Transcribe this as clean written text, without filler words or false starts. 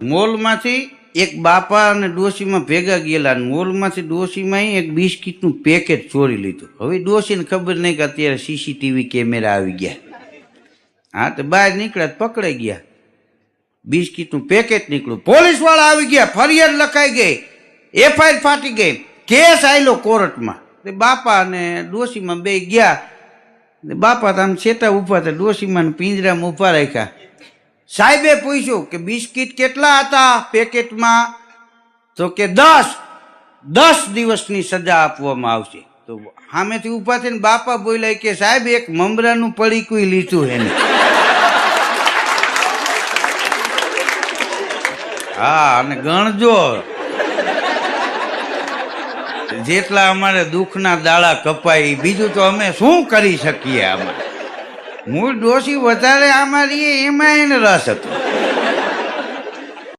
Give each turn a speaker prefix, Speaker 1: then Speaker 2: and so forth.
Speaker 1: મોલમાંથી એક બાપા અને ડોશીમાં ભેગા ગયેલા. મોલમાંથી ડોશીમાં એક બિસ્કીટનું પેકેટ ચોરી લીધું. હવે ડોશીને ખબર નહીં કે અત્યારે સીસીટીવી કેમેરા આવી ગયા. હા, તો બહાર નીકળ્યા, પકડાઈ ગયા. બિસ્કીટનું પેકેટ નીકળ્યું, પોલીસ વાળા આવી ગયા, ફરિયાદ લખાઈ ગઈ, એફઆઈઆર ફાટી ગઈ, કેસ આવેલો કોર્ટમાં. બાપા અને ડોશીમાં બે ગયા. બાપા તો આમ છેટા ઉભા હતા, ડોશીમાં પિંજરામાં ઉભા રાખ્યા. સાહેબે પૂછ્યું કે બિસ્કીટ કેટલા હતા પેકેટમાં? તો કે 10 દિવસની સજા આપવામાં આવશે. તો સામેથી ઉભા થઈને બાપા બોલ્યા કે સાહેબ એક મમરાનું પડીકું લીધું એને. હા, અને ગણજો જેટલા અમારે દુઃખના દાડા કપાય, બીજું તો અમે શું કરી શકીએ. આમાં મૂળ ડોશી વધારે અમારી એમાં એને રસ હતો.